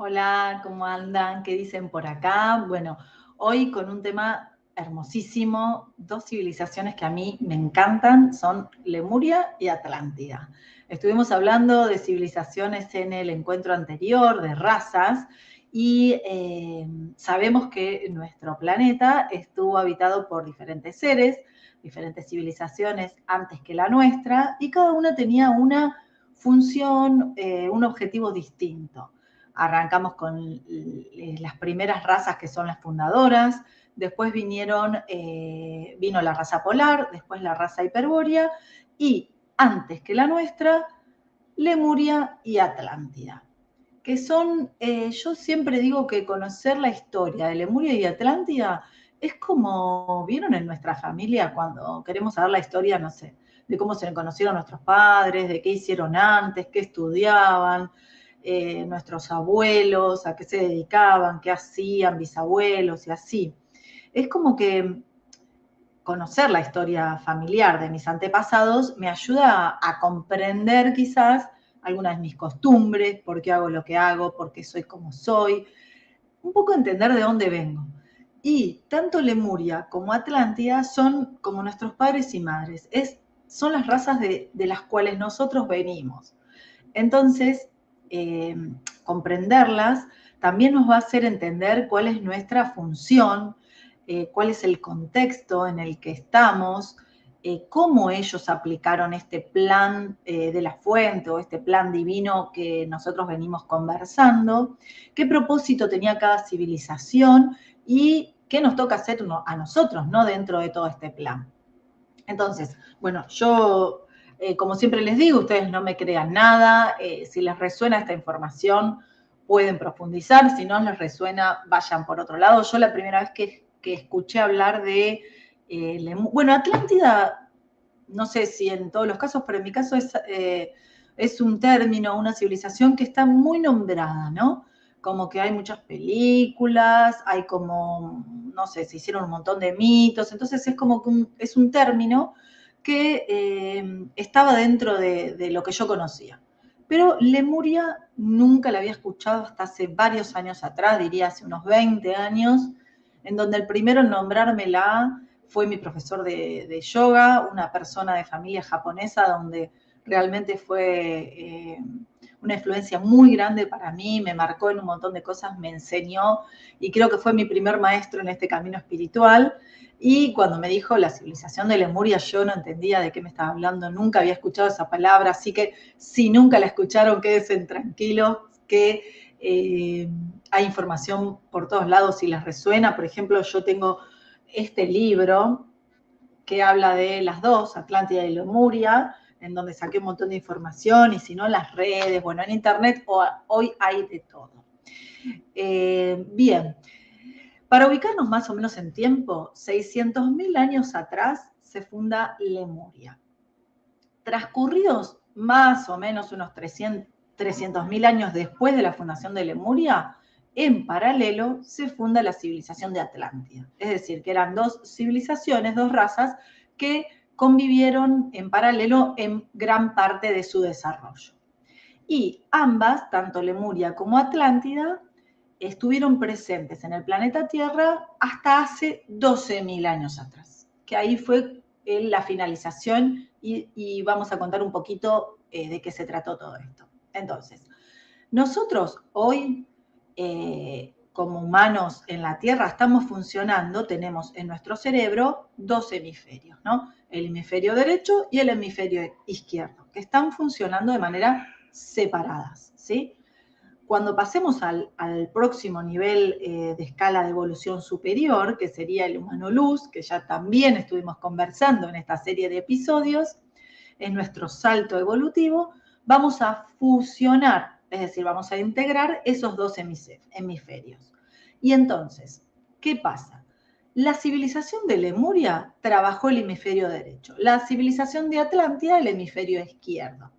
Hola, ¿cómo andan? ¿Qué dicen por acá? Bueno, hoy con un tema hermosísimo, dos civilizaciones que a mí me encantan, son Lemuria y Atlántida. Estuvimos hablando de civilizaciones en el encuentro anterior, de razas, y sabemos que nuestro planeta estuvo habitado por diferentes seres, diferentes civilizaciones antes que la nuestra, y cada una tenía una función, un objetivo distinto. Arrancamos con las primeras razas que son las fundadoras, después vino la raza polar, después la raza hiperbórea y antes que la nuestra, Lemuria y Atlántida, que son, yo siempre digo que conocer la historia de Lemuria y Atlántida es como, ¿vieron en nuestra familia cuando queremos saber la historia, no sé, de cómo se conocieron nuestros padres, de qué hicieron antes, qué estudiaban, nuestros abuelos, a qué se dedicaban, qué hacían, bisabuelos y así? Es como que conocer la historia familiar de mis antepasados me ayuda a comprender quizás algunas de mis costumbres, por qué hago lo que hago, por qué soy como soy, un poco entender de dónde vengo. Y tanto Lemuria como Atlántida son como nuestros padres y madres, son las razas de las cuales nosotros venimos. Entonces, eh, comprenderlas también nos va a hacer entender cuál es nuestra función, cuál es el contexto en el que estamos, cómo ellos aplicaron este plan de la fuente o este plan divino que nosotros venimos conversando, qué propósito tenía cada civilización y qué nos toca hacer a nosotros, ¿no? Dentro de todo este plan. Entonces, bueno, yo, como siempre les digo, ustedes no me crean nada, si les resuena esta información, pueden profundizar, si no les resuena, vayan por otro lado. Yo la primera vez que escuché hablar de, bueno, Atlántida, no sé si en todos los casos, pero en mi caso es un término, una civilización que está muy nombrada, ¿no? Como que hay muchas películas, hay como, no sé, se hicieron un montón de mitos, entonces es como que es un término que estaba dentro de lo que yo conocía. Pero Lemuria nunca la había escuchado hasta hace varios años atrás, diría hace unos 20 años, en donde el primero en nombrármela fue mi profesor de yoga, una persona de familia japonesa, donde realmente fue una influencia muy grande para mí, me marcó en un montón de cosas, me enseñó y creo que fue mi primer maestro en este camino espiritual. Y cuando me dijo la civilización de Lemuria, yo no entendía de qué me estaba hablando, nunca había escuchado esa palabra, así que si nunca la escucharon, quédense tranquilos que hay información por todos lados si les resuena. Por ejemplo, yo tengo este libro que habla de las dos, Atlántida y Lemuria, en donde saqué un montón de información, y si no, en las redes, bueno, en internet hoy hay de todo. Bien, para ubicarnos más o menos en tiempo, 600.000 años atrás se funda Lemuria. Transcurridos más o menos unos 300.000 años después de la fundación de Lemuria, en paralelo se funda la civilización de Atlántida. Es decir, que eran dos civilizaciones, dos razas que convivieron en paralelo en gran parte de su desarrollo. Y ambas, tanto Lemuria como Atlántida, estuvieron presentes en el planeta Tierra hasta hace 12.000 años atrás, que ahí fue la finalización y vamos a contar un poquito de qué se trató todo esto. Entonces, nosotros hoy, como humanos en la Tierra, estamos funcionando, tenemos en nuestro cerebro dos hemisferios, ¿no? El hemisferio derecho y el hemisferio izquierdo, que están funcionando de manera separadas, ¿sí? Cuando pasemos al próximo nivel de escala de evolución superior, que sería el humano luz, que ya también estuvimos conversando en esta serie de episodios, en nuestro salto evolutivo, vamos a fusionar, es decir, vamos a integrar esos dos hemisferios. Y entonces, ¿qué pasa? La civilización de Lemuria trabajó el hemisferio derecho, la civilización de Atlántida el hemisferio izquierdo.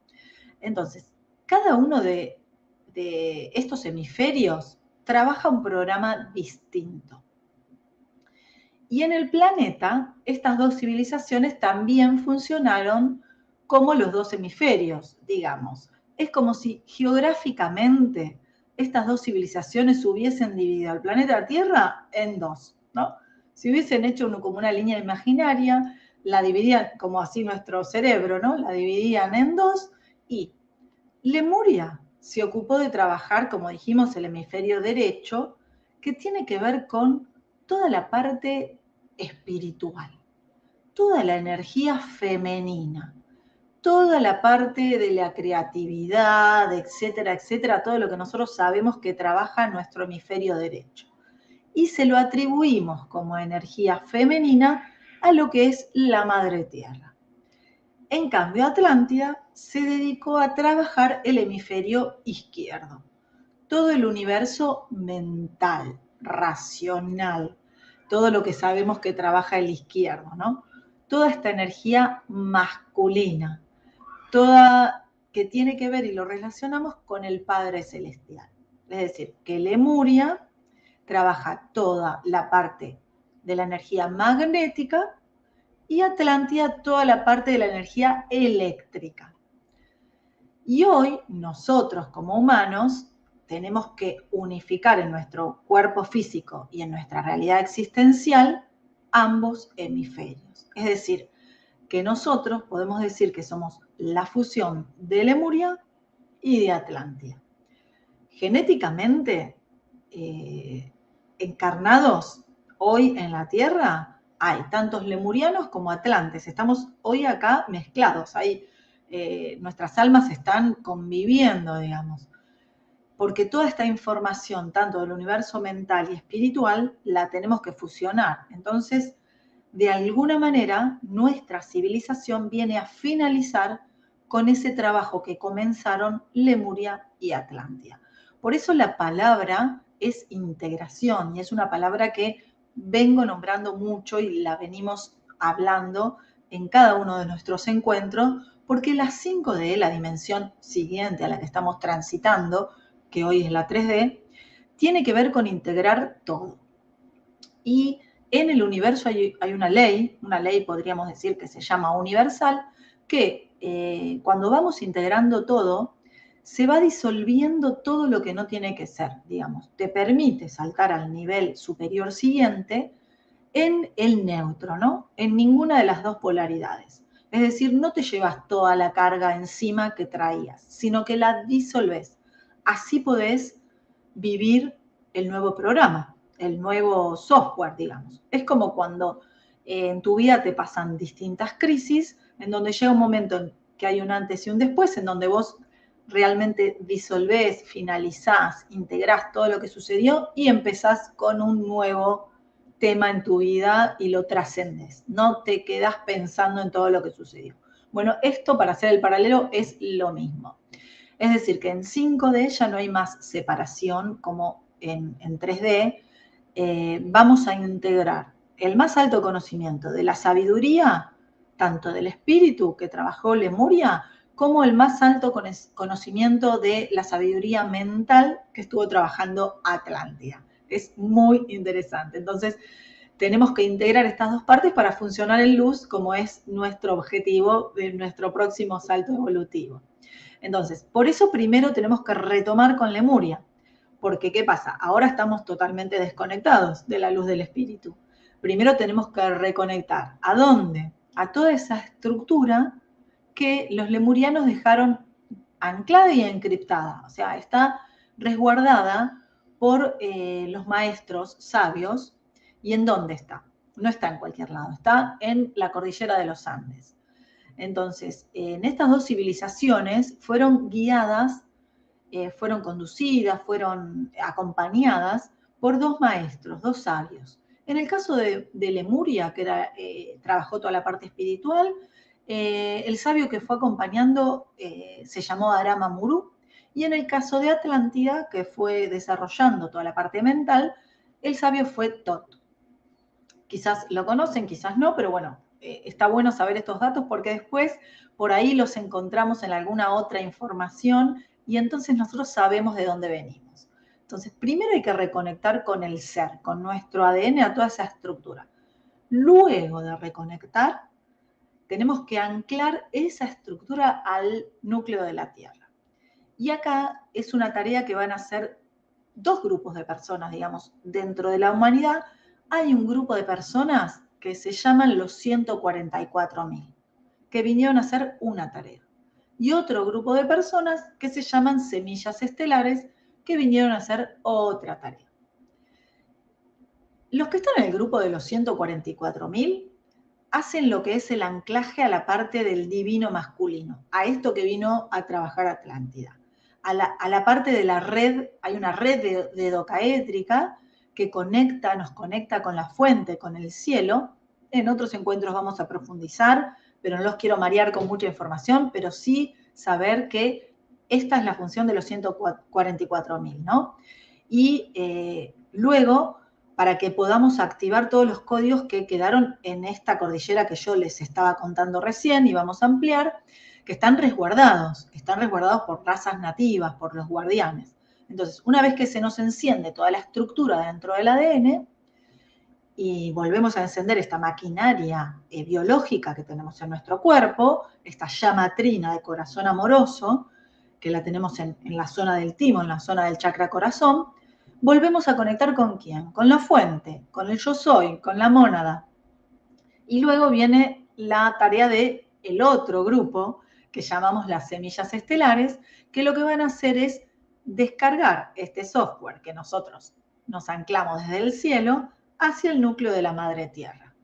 Entonces, cada uno de estos hemisferios trabaja un programa distinto. Y en el planeta, estas dos civilizaciones también funcionaron como los dos hemisferios, digamos. Es como si geográficamente estas dos civilizaciones hubiesen dividido al planeta Tierra en dos, ¿no? Si hubiesen hecho como una línea imaginaria, la dividían, como así nuestro cerebro, ¿no? La dividían en dos y Lemuria se ocupó de trabajar, como dijimos, el hemisferio derecho, que tiene que ver con toda la parte espiritual, toda la energía femenina, toda la parte de la creatividad, etcétera, etcétera, todo lo que nosotros sabemos que trabaja nuestro hemisferio derecho. Y se lo atribuimos como energía femenina a lo que es la Madre Tierra. En cambio, Atlántida se dedicó a trabajar el hemisferio izquierdo, todo el universo mental, racional, todo lo que sabemos que trabaja el izquierdo, ¿no? Toda esta energía masculina, toda que tiene que ver y lo relacionamos con el Padre Celestial. Es decir, que Lemuria trabaja toda la parte de la energía magnética y Atlántida toda la parte de la energía eléctrica. Y hoy nosotros como humanos tenemos que unificar en nuestro cuerpo físico y en nuestra realidad existencial ambos hemisferios. Es decir, que nosotros podemos decir que somos la fusión de Lemuria y de Atlántida. Genéticamente, encarnados hoy en la Tierra, hay tantos lemurianos como atlantes. Estamos hoy acá mezclados, nuestras almas están conviviendo, digamos, porque toda esta información, tanto del universo mental y espiritual, la tenemos que fusionar. Entonces, de alguna manera, nuestra civilización viene a finalizar con ese trabajo que comenzaron Lemuria y Atlántida. Por eso la palabra es integración y es una palabra que vengo nombrando mucho y la venimos hablando en cada uno de nuestros encuentros, porque la 5D, la dimensión siguiente a la que estamos transitando, que hoy es la 3D, tiene que ver con integrar todo. Y en el universo hay una ley podríamos decir que se llama universal, que cuando vamos integrando todo, se va disolviendo todo lo que no tiene que ser, digamos. Te permite saltar al nivel superior siguiente en el neutro, ¿no? En ninguna de las dos polaridades. Es decir, no te llevas toda la carga encima que traías, sino que la disolves. Así podés vivir el nuevo programa, el nuevo software, digamos. Es como cuando en tu vida te pasan distintas crisis, en donde llega un momento en que hay un antes y un después, en donde vos realmente disolvés, finalizás, integrás todo lo que sucedió y empezás con un nuevo tema en tu vida y lo trascendes. No te quedás pensando en todo lo que sucedió. Bueno, esto para hacer el paralelo es lo mismo. Es decir, que en 5D ya no hay más separación como en 3D. Vamos a integrar el más alto conocimiento de la sabiduría, tanto del espíritu que trabajó Lemuria, como el más alto conocimiento de la sabiduría mental que estuvo trabajando Atlántida. Es muy interesante. Entonces, tenemos que integrar estas dos partes para funcionar en luz, como es nuestro objetivo de nuestro próximo salto evolutivo. Entonces, por eso primero tenemos que retomar con Lemuria, porque ¿qué pasa? Ahora estamos totalmente desconectados de la luz del espíritu. Primero tenemos que reconectar. ¿A dónde? A toda esa estructura que los lemurianos dejaron anclada y encriptada, o sea, está resguardada por los maestros sabios. ¿Y en dónde está? No está en cualquier lado, está en la cordillera de los Andes. Entonces, en estas dos civilizaciones fueron guiadas, fueron conducidas, fueron acompañadas por dos maestros, dos sabios. En el caso de Lemuria, que trabajó toda la parte espiritual, el sabio que fue acompañando se llamó Arama Muru, y en el caso de Atlántida, que fue desarrollando toda la parte mental, el sabio fue Tot. Quizás lo conocen, quizás no, pero bueno, está bueno saber estos datos porque después por ahí los encontramos en alguna otra información y entonces nosotros sabemos de dónde venimos. Entonces, primero hay que reconectar con el ser, con nuestro ADN, a toda esa estructura. Luego de reconectar, tenemos que anclar esa estructura al núcleo de la Tierra. Y acá es una tarea que van a hacer dos grupos de personas, digamos, dentro de la humanidad. Hay un grupo de personas que se llaman los 144.000, que vinieron a hacer una tarea. Y otro grupo de personas que se llaman semillas estelares, que vinieron a hacer otra tarea. Los que están en el grupo de los 144.000 hacen lo que es el anclaje a la parte del divino masculino, a esto que vino a trabajar Atlántida. A la parte de la red, hay una red de docaédrica que nos conecta con la fuente, con el cielo. En otros encuentros vamos a profundizar, pero no los quiero marear con mucha información, pero sí saber que esta es la función de los 144.000, ¿no? Y luego, para que podamos activar todos los códigos que quedaron en esta cordillera que yo les estaba contando recién y vamos a ampliar, que están resguardados por razas nativas, por los guardianes. Entonces, una vez que se nos enciende toda la estructura dentro del ADN y volvemos a encender esta maquinaria biológica que tenemos en nuestro cuerpo, esta llama trina de corazón amoroso, que la tenemos en la zona del timo, en la zona del chakra corazón, volvemos a conectar ¿con quién? Con la fuente, con el yo soy, con la mónada. Y luego viene la tarea del otro grupo, que llamamos las semillas estelares, que lo que van a hacer es descargar este software que nosotros nos anclamos desde el cielo hacia el núcleo de la madre tierra.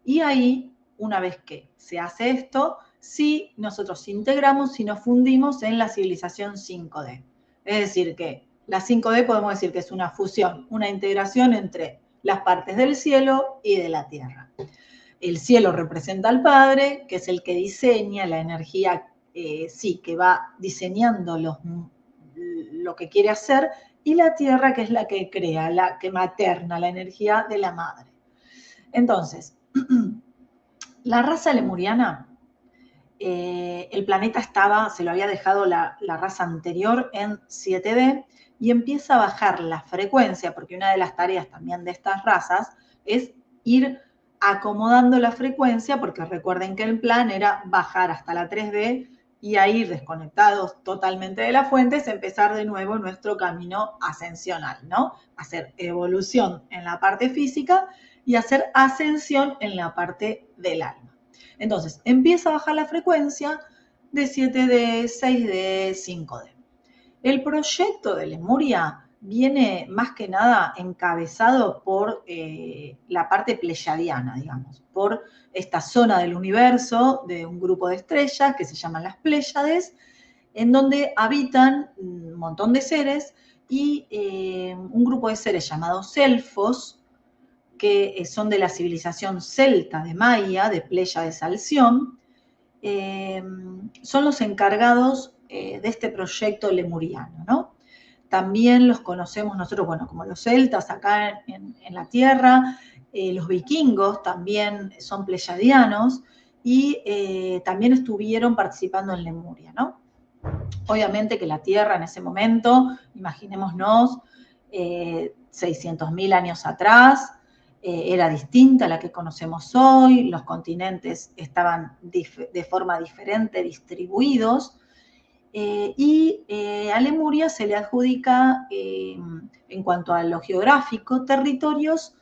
Y ahí, una vez que se hace esto, sí nosotros integramos y nos fundimos en la civilización 5D. Es decir, que la 5D podemos decir que es una fusión, una integración entre las partes del cielo y de la tierra. El cielo representa al Padre, que es el que diseña la energía, que va diseñando lo que quiere hacer, y la tierra, que es la que crea, la que materna, la energía de la madre. Entonces, la raza lemuriana, el planeta se lo había dejado la raza anterior en 7D, y empieza a bajar la frecuencia, porque una de las tareas también de estas razas es ir acomodando la frecuencia, porque recuerden que el plan era bajar hasta la 3D y ahí, desconectados totalmente de la fuente, es empezar de nuevo nuestro camino ascensional, ¿no? Hacer evolución en la parte física y hacer ascensión en la parte del alma. Entonces, empieza a bajar la frecuencia de 7D, 6D, 5D. El proyecto de Lemuria viene más que nada encabezado por la parte pleyadiana, digamos, por esta zona del universo de un grupo de estrellas que se llaman las Pléyades, en donde habitan un montón de seres y un grupo de seres llamados elfos, que son de la civilización celta de Maya, de Pléyades Alción, son los encargados de este proyecto lemuriano, ¿no? También los conocemos nosotros, bueno, como los celtas acá en la Tierra, los vikingos también son pleyadianos y también estuvieron participando en Lemuria, ¿no? Obviamente que la Tierra en ese momento, imaginémonos, 600.000 años atrás, era distinta a la que conocemos hoy, los continentes estaban de forma diferente distribuidos, y a Lemuria se le adjudica, en cuanto a lo geográfico, territorios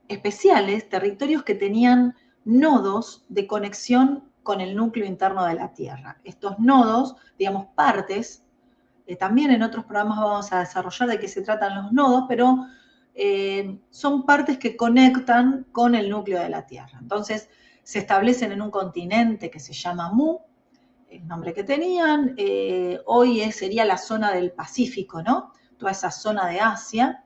especiales, territorios que tenían nodos de conexión con el núcleo interno de la Tierra. Estos nodos, digamos, partes, también en otros programas vamos a desarrollar de qué se tratan los nodos, pero son partes que conectan con el núcleo de la Tierra. Entonces, se establecen en un continente que se llama Mu, el nombre que tenían, hoy sería la zona del Pacífico, ¿no? Toda esa zona de Asia.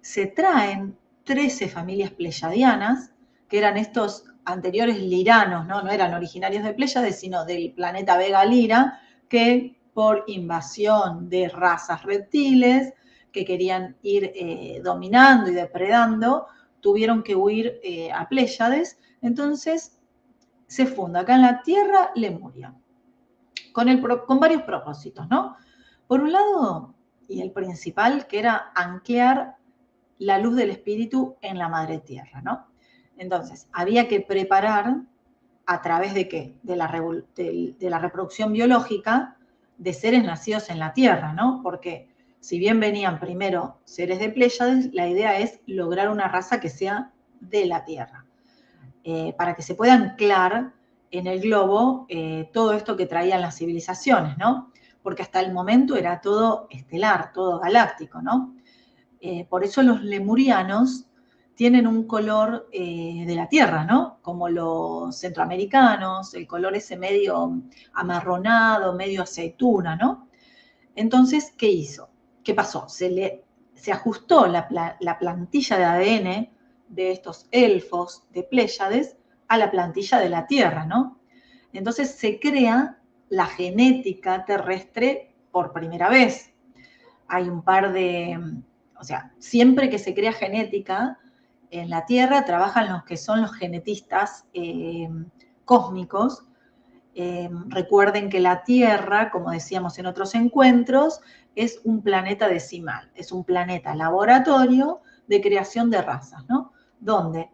Se traen 13 familias pleyadianas, que eran estos anteriores liranos, ¿no? No eran originarios de Pléyades, sino del planeta Vega Lira, que por invasión de razas reptiles que querían ir dominando y depredando, tuvieron que huir a Pléyades. Entonces se funda acá en la Tierra Lemuria, con varios propósitos, ¿no? Por un lado, y el principal, que era anclar la luz del espíritu en la madre tierra, ¿no? Entonces, había que preparar, a través de ¿qué? De la reproducción biológica de seres nacidos en la tierra, ¿no? Porque si bien venían primero seres de Pléyades, la idea es lograr una raza que sea de la Tierra, para que se pueda anclar en el globo todo esto que traían las civilizaciones, ¿no? Porque hasta el momento era todo estelar, todo galáctico, ¿no? Por eso los lemurianos tienen un color de la Tierra, ¿no? Como los centroamericanos, el color ese medio amarronado, medio aceituna, ¿no? Entonces, ¿qué hizo? ¿Qué pasó? Se ajustó la plantilla de ADN de estos elfos de Pléyades a la plantilla de la Tierra, ¿no? Entonces se crea la genética terrestre por primera vez. Hay un par de, o sea, siempre que se crea genética en la Tierra trabajan los que son los genetistas cósmicos. Recuerden que la Tierra, como decíamos en otros encuentros, es un planeta decimal, es un planeta laboratorio de creación de razas, ¿no? Donde,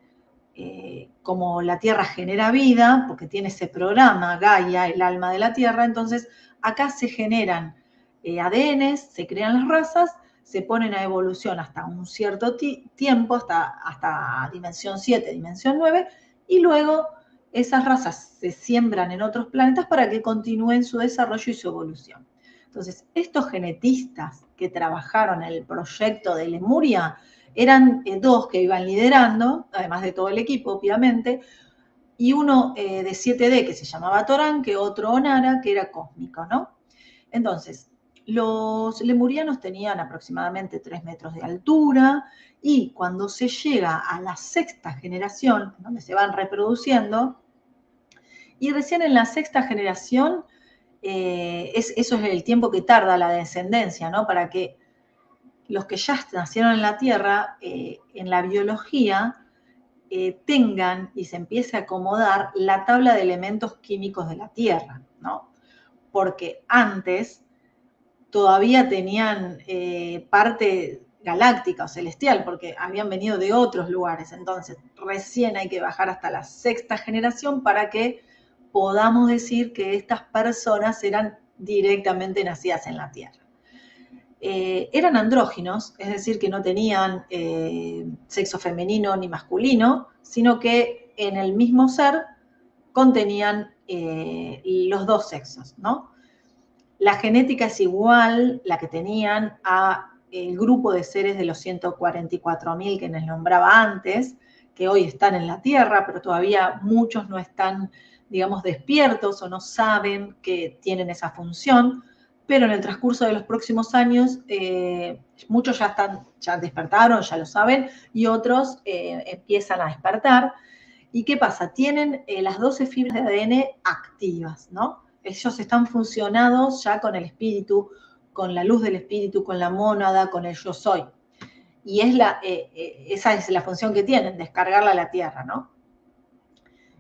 como la Tierra genera vida, porque tiene ese programa, Gaia, el alma de la Tierra, entonces acá se generan ADN, se crean las razas, se ponen a evolución hasta un cierto tiempo, hasta dimensión 7, dimensión 9, y luego esas razas se siembran en otros planetas para que continúen su desarrollo y su evolución. Entonces, estos genetistas que trabajaron en el proyecto de Lemuria eran dos que iban liderando, además de todo el equipo, obviamente, y uno de 7D que se llamaba Toranque, otro Onara, que era cósmico, ¿no? Entonces, los lemurianos tenían aproximadamente 3 metros de altura y cuando se llega a la sexta generación, donde se van reproduciendo, y recién en la sexta generación, eso es el tiempo que tarda la descendencia, ¿no? Para que los que ya nacieron en la Tierra, en la biología, tengan y se empiece a acomodar la tabla de elementos químicos de la Tierra, ¿no? Porque antes todavía tenían parte galáctica o celestial, porque habían venido de otros lugares. Entonces, recién hay que bajar hasta la sexta generación para que podamos decir que estas personas eran directamente nacidas en la Tierra. Eran andróginos, es decir, que no tenían sexo femenino ni masculino, sino que en el mismo ser contenían los dos sexos, ¿no? La genética es igual, la que tenían, a el grupo de seres de los 144.000 que les nombraba antes, que hoy están en la Tierra, pero todavía muchos no están, digamos, despiertos o no saben que tienen esa función. Pero en el transcurso de los próximos años, muchos ya despertaron, ya lo saben, y otros empiezan a despertar. ¿Y qué pasa? Tienen las 12 fibras de ADN activas, ¿no? Ellos están funcionados ya con el espíritu, con la luz del espíritu, con la mónada, con el yo soy. Y esa es la función que tienen, descargarla a la Tierra, ¿no?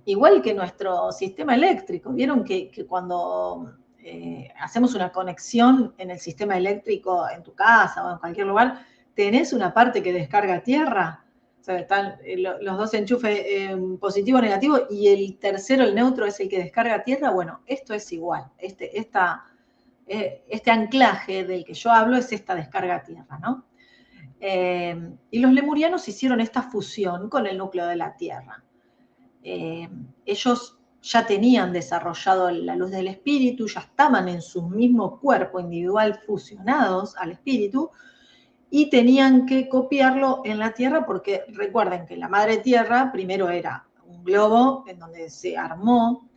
Igual que nuestro sistema eléctrico. Vieron que cuando hacemos una conexión en el sistema eléctrico en tu casa o en cualquier lugar, tenés una parte que descarga tierra. O sea, están los dos enchufes positivo, negativo, y el tercero, el neutro, es el que descarga tierra. Bueno, esto es igual. Este anclaje del que yo hablo es esta descarga tierra, ¿no? Y los lemurianos hicieron esta fusión con el núcleo de la Tierra. Ellos ya tenían desarrollado la luz del espíritu, ya estaban en su mismo cuerpo individual fusionados al espíritu, y tenían que copiarlo en la Tierra porque recuerden que la madre Tierra primero era un globo en donde se armó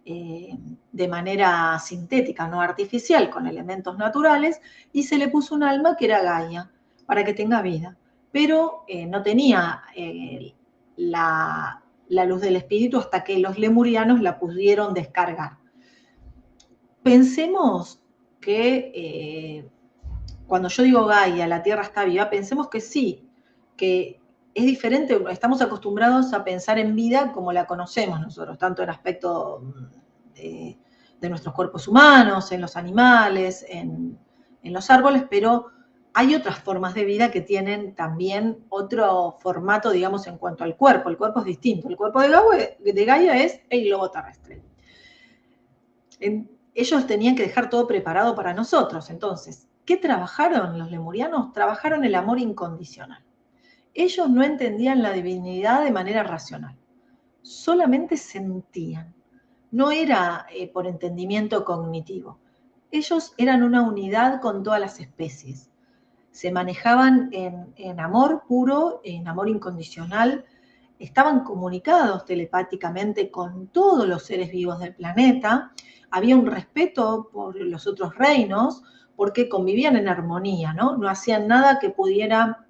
de manera sintética, no artificial, con elementos naturales, y se le puso un alma que era Gaia, para que tenga vida. Pero no tenía la luz del espíritu hasta que los lemurianos la pudieron descargar. Pensemos que cuando yo digo Gaia, la Tierra está viva, pensemos que sí, que es diferente, estamos acostumbrados a pensar en vida como la conocemos nosotros, tanto en aspecto de nuestros cuerpos humanos, en los animales, en los árboles, pero hay otras formas de vida que tienen también otro formato, digamos, en cuanto al cuerpo. El cuerpo es distinto. El cuerpo de Gaia es el globo terrestre. ellos tenían que dejar todo preparado para nosotros. Entonces, ¿qué trabajaron los lemurianos? Trabajaron el amor incondicional. Ellos no entendían la divinidad de manera racional, solamente sentían. No era por entendimiento cognitivo. Ellos eran una unidad con todas las especies. Se manejaban en amor puro, en amor incondicional, estaban comunicados telepáticamente con todos los seres vivos del planeta, había un respeto por los otros reinos, porque convivían en armonía, ¿no? No hacían nada que pudiera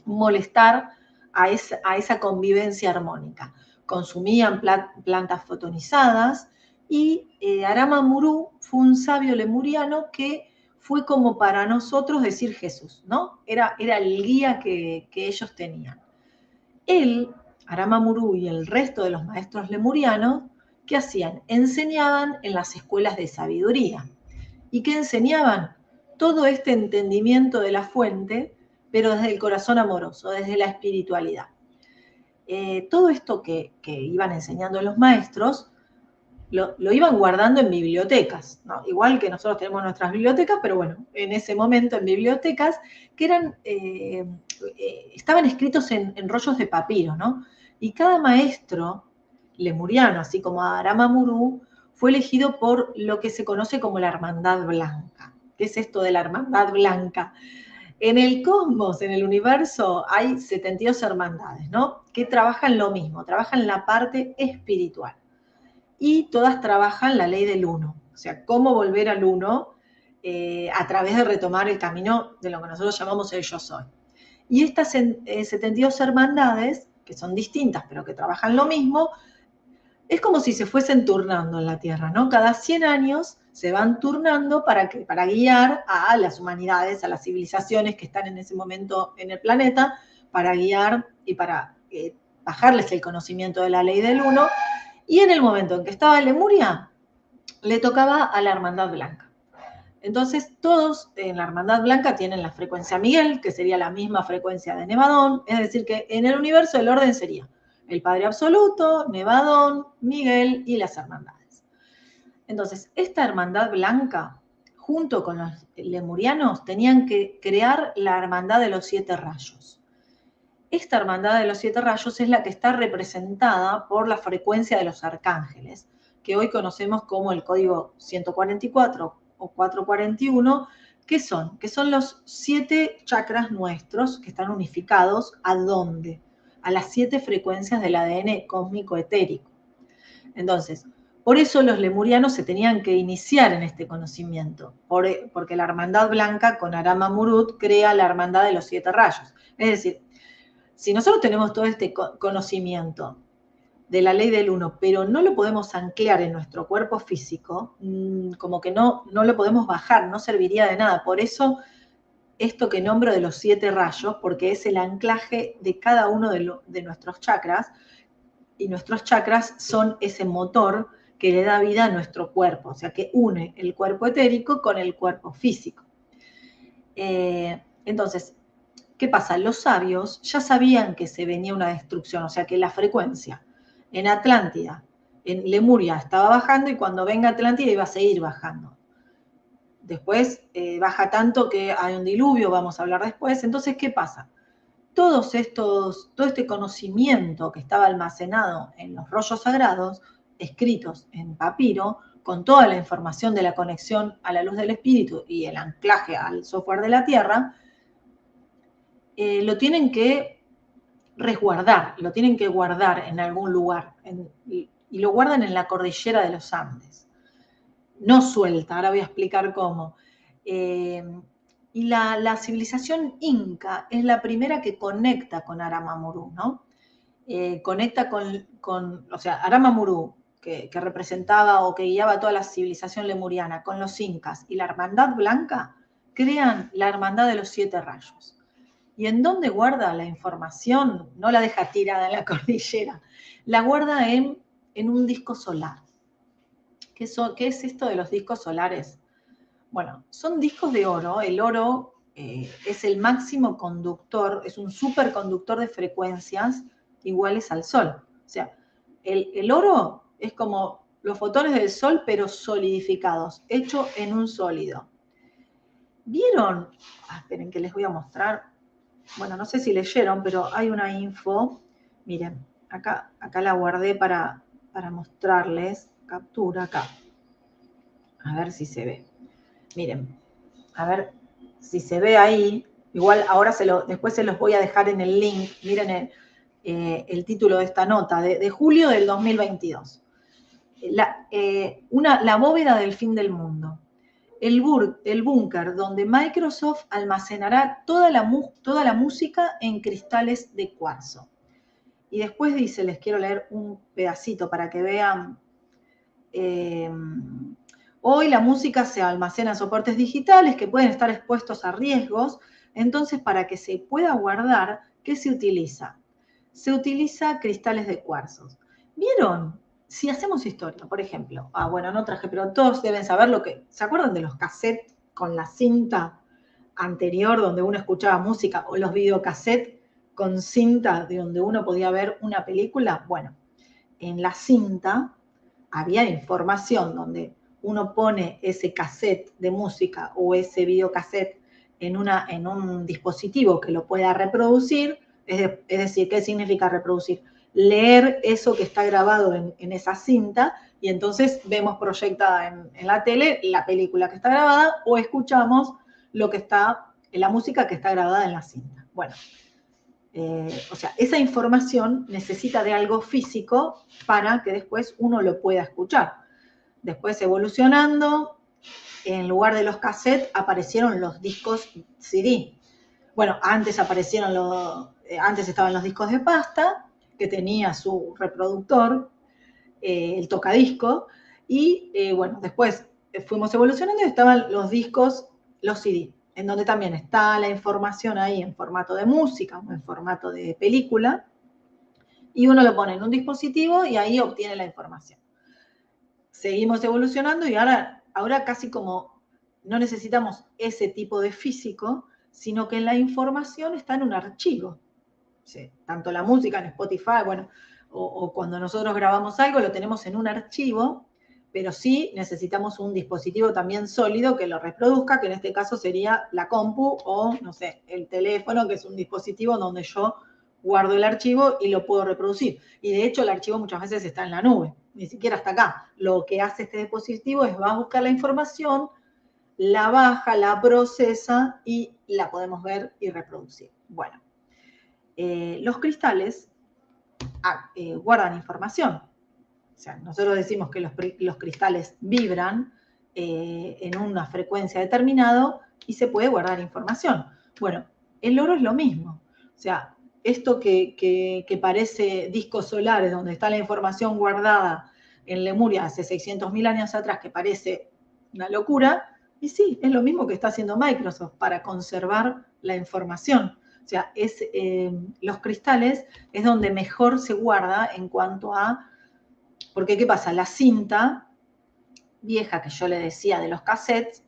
molestar a esa convivencia armónica. Consumían plantas fotonizadas y Arama Murú fue un sabio lemuriano que fue como para nosotros decir Jesús, ¿no? Era el guía que ellos tenían. Él, Arama Murú y el resto de los maestros lemurianos, ¿qué hacían? Enseñaban en las escuelas de sabiduría. ¿Y qué enseñaban? Todo este entendimiento de la fuente, pero desde el corazón amoroso, desde la espiritualidad. Todo esto que iban enseñando los maestros, lo iban guardando en bibliotecas, ¿no? Igual que nosotros tenemos nuestras bibliotecas, pero bueno, en ese momento en bibliotecas que eran, estaban escritos en rollos de papiro, ¿no? Y cada maestro lemuriano, así como Arama Murú, fue elegido por lo que se conoce como la Hermandad Blanca. ¿Qué es esto de la Hermandad Blanca? En el cosmos, en el universo, hay 72 hermandades, ¿no? Que trabajan lo mismo, trabajan la parte espiritual. Y todas trabajan la ley del uno, o sea, cómo volver al uno a través de retomar el camino de lo que nosotros llamamos el yo soy. Y estas 72 hermandades, que son distintas pero que trabajan lo mismo, es como si se fuesen turnando en la Tierra, ¿no? Cada 100 años se van turnando para guiar a las humanidades, a las civilizaciones que están en ese momento en el planeta, para guiar y para bajarles el conocimiento de la ley del uno. Y en el momento en que estaba Lemuria, le tocaba a la Hermandad Blanca. Entonces, todos en la Hermandad Blanca tienen la frecuencia Miguel, que sería la misma frecuencia de Nevadón, es decir, que en el universo el orden sería el Padre Absoluto, Nevadón, Miguel y las hermandades. Entonces, esta Hermandad Blanca, junto con los lemurianos, tenían que crear la Hermandad de los 7 rayos. Esta Hermandad de los 7 rayos es la que está representada por la frecuencia de los arcángeles, que hoy conocemos como el código 144 o 441, ¿qué son? Que son los 7 chakras nuestros que están unificados. ¿A dónde? A las 7 frecuencias del ADN cósmico etérico. Entonces, por eso los lemurianos se tenían que iniciar en este conocimiento, porque la Hermandad Blanca con Arama Murut crea la Hermandad de los 7 rayos. Es decir, si nosotros tenemos todo este conocimiento de la ley del uno, pero no lo podemos anclar en nuestro cuerpo físico, como que no lo podemos bajar, no serviría de nada. Por eso, esto que nombro de los 7 rayos, porque es el anclaje de cada uno de nuestros chakras, y nuestros chakras son ese motor que le da vida a nuestro cuerpo, o sea, que une el cuerpo etérico con el cuerpo físico. Entonces, ¿qué pasa? Los sabios ya sabían que se venía una destrucción, o sea, que la frecuencia en Atlántida, en Lemuria estaba bajando y cuando venga Atlántida iba a seguir bajando. Después baja tanto que hay un diluvio, vamos a hablar después. Entonces, ¿qué pasa? Todo este conocimiento que estaba almacenado en los rollos sagrados, escritos en papiro, con toda la información de la conexión a la luz del espíritu y el anclaje al software de la Tierra, lo tienen que resguardar, lo tienen que guardar en algún lugar, y lo guardan en la cordillera de los Andes. No suelta, ahora voy a explicar cómo. Y la civilización inca es la primera que conecta con Arama Murú, ¿no? Conecta o sea, Arama Murú, que representaba o que guiaba toda la civilización lemuriana, con los incas y la Hermandad Blanca, crean la Hermandad de los 7 rayos. ¿Y en dónde guarda la información? No la deja tirada en la cordillera, la guarda en un disco solar. ¿Qué es esto de los discos solares? Bueno, son discos de oro. El oro es el máximo conductor, es un superconductor de frecuencias iguales al Sol. O sea, el oro es como los fotones del Sol, pero solidificados, hecho en un sólido. ¿Vieron? Esperen que les voy a mostrar. Bueno, no sé si leyeron, pero hay una info. Miren, acá la guardé para mostrarles. Captura acá. A ver si se ve. Miren, a ver si se ve ahí. Igual ahora después se los voy a dejar en el link. Miren el título de esta nota, de julio del 2022. La bóveda del fin del mundo. El búnker donde Microsoft almacenará toda la música en cristales de cuarzo. Y después dice, les quiero leer un pedacito para que vean. Hoy la música se almacena en soportes digitales que pueden estar expuestos a riesgos. Entonces, para que se pueda guardar, ¿qué se utiliza? Se utiliza cristales de cuarzo. ¿Vieron? Si hacemos historia, por ejemplo, bueno, no traje, pero todos deben saber ¿se acuerdan de los cassettes con la cinta anterior donde uno escuchaba música o los videocassettes con cinta de donde uno podía ver una película? Bueno, en la cinta había información donde uno pone ese cassette de música o ese videocassette en un dispositivo que lo pueda reproducir, es decir, ¿qué significa reproducir? Leer eso que está grabado en esa cinta y entonces vemos proyectada en la tele la película que está grabada o escuchamos la música que está grabada en la cinta. Bueno, o sea, esa información necesita de algo físico para que después uno lo pueda escuchar. Después, evolucionando, en lugar de los cassettes aparecieron los discos CD. Bueno, antes estaban los discos de pasta, que tenía su reproductor, el tocadisco, y bueno, después fuimos evolucionando y estaban los discos, los CD, en donde también está la información ahí en formato de música o en formato de película, y uno lo pone en un dispositivo y ahí obtiene la información. Seguimos evolucionando y ahora casi como no necesitamos ese tipo de físico, sino que la información está en un archivo. Sí, tanto la música en Spotify, bueno, o cuando nosotros grabamos algo lo tenemos en un archivo, pero sí necesitamos un dispositivo también sólido que lo reproduzca, que en este caso sería la compu o, no sé, el teléfono, que es un dispositivo donde yo guardo el archivo y lo puedo reproducir. Y de hecho el archivo muchas veces está en la nube, ni siquiera está acá. Lo que hace este dispositivo es va a buscar la información, la baja, la procesa y la podemos ver y reproducir. Bueno, los cristales guardan información. O sea, nosotros decimos que los cristales vibran en una frecuencia determinada y se puede guardar información. Bueno, el oro es lo mismo. O sea, esto que parece discos solares donde está la información guardada en Lemuria hace 600.000 años atrás, que parece una locura, y sí, es lo mismo que está haciendo Microsoft para conservar la información. O sea, los cristales es donde mejor se guarda en cuanto a... Porque, ¿qué pasa? La cinta vieja que yo le decía de los cassettes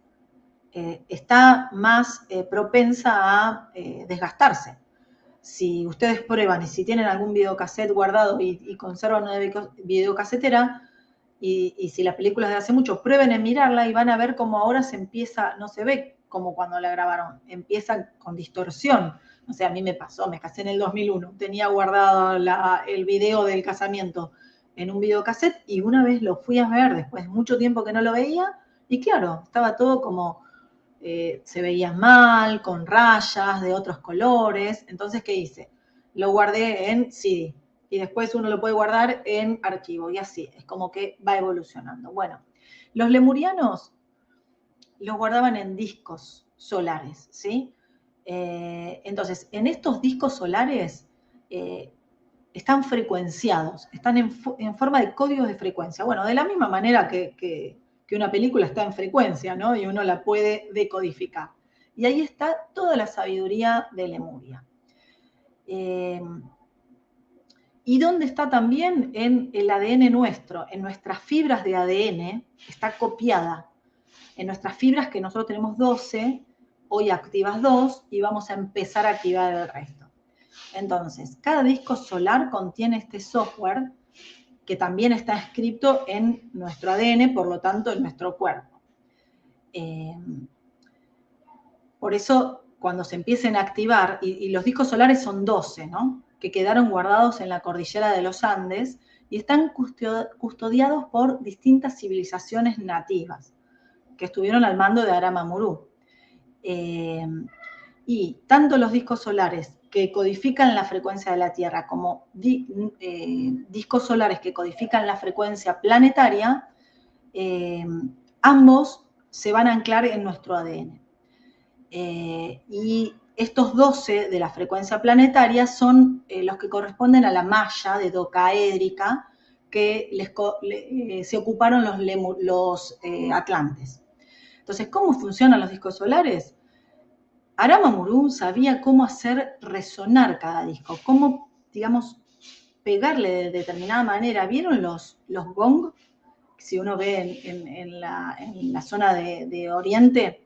está más propensa a desgastarse. Si ustedes prueban y si tienen algún videocassette guardado y conservan una videocasetera, y si la película es de hace mucho, prueben en mirarla y van a ver cómo ahora no se ve como cuando la grabaron, empieza con distorsión. O sea, a mí me pasó, me casé en el 2001, tenía guardado el video del casamiento en un videocassette y una vez lo fui a ver después de mucho tiempo que no lo veía y claro, estaba todo como, se veía mal, con rayas de otros colores. Entonces, ¿qué hice? Lo guardé en CD y después uno lo puede guardar en archivo y así, es como que va evolucionando. Bueno, los lemurianos los guardaban en discos solares, ¿sí? Entonces, en estos discos solares están frecuenciados, están en forma de códigos de frecuencia. Bueno, de la misma manera que una película está en frecuencia, ¿no? Y uno la puede decodificar. Y ahí está toda la sabiduría de Lemuria. ¿Y dónde está también? En el ADN nuestro, en nuestras fibras de ADN, está copiada. En nuestras fibras, que nosotros tenemos 12, hoy activas 2 y vamos a empezar a activar el resto. Entonces, cada disco solar contiene este software que también está escrito en nuestro ADN, por lo tanto, en nuestro cuerpo. Por eso, cuando se empiecen a activar, y los discos solares son 12, ¿no?, que quedaron guardados en la cordillera de los Andes y están custodiados por distintas civilizaciones nativas que estuvieron al mando de Aramamurú. Y tanto los discos solares que codifican la frecuencia de la Tierra como discos solares que codifican la frecuencia planetaria, ambos se van a anclar en nuestro ADN. Y estos 12 de la frecuencia planetaria son los que corresponden a la malla de docaédrica que se ocuparon los atlantes. Entonces, ¿cómo funcionan los discos solares? Aramamurú sabía cómo hacer resonar cada disco, cómo, digamos, pegarle de determinada manera. ¿Vieron los gong? Si uno ve en la zona de Oriente,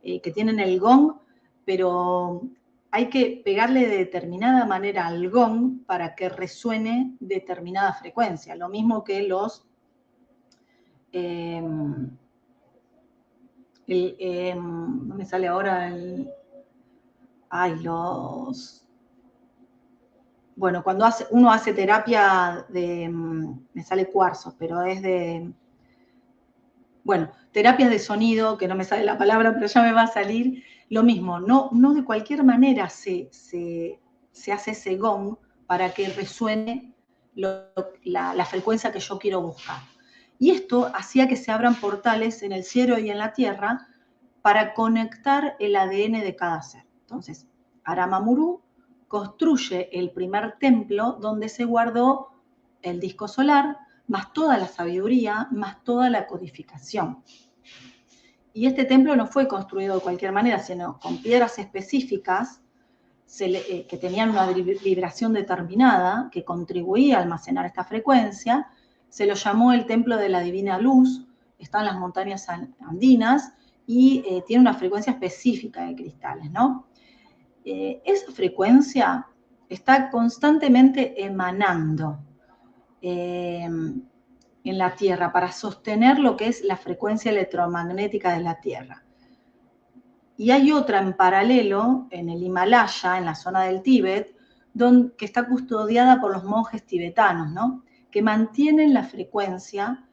que tienen el gong, pero hay que pegarle de determinada manera al gong para que resuene determinada frecuencia. Lo mismo que los... no me sale ahora el... Bueno, cuando uno hace terapia me sale cuarzo, pero es de... Bueno, terapias de sonido, que no me sale la palabra, pero ya me va a salir. Lo mismo, no de cualquier manera se hace ese gong para que resuene la frecuencia que yo quiero buscar. Y esto hacía que se abran portales en el cielo y en la tierra para conectar el ADN de cada ser. Entonces, Aramamurú construye el primer templo donde se guardó el disco solar, más toda la sabiduría, más toda la codificación. Y este templo no fue construido de cualquier manera, sino con piedras específicas que tenían una vibración determinada, que contribuía a almacenar esta frecuencia. Se lo llamó el Templo de la Divina Luz, está en las montañas andinas y tiene una frecuencia específica de cristales, ¿no? Esa frecuencia está constantemente emanando en la Tierra para sostener lo que es la frecuencia electromagnética de la Tierra. Y hay otra en paralelo, en el Himalaya, en la zona del Tíbet, que está custodiada por los monjes tibetanos, ¿no?, que mantienen la frecuencia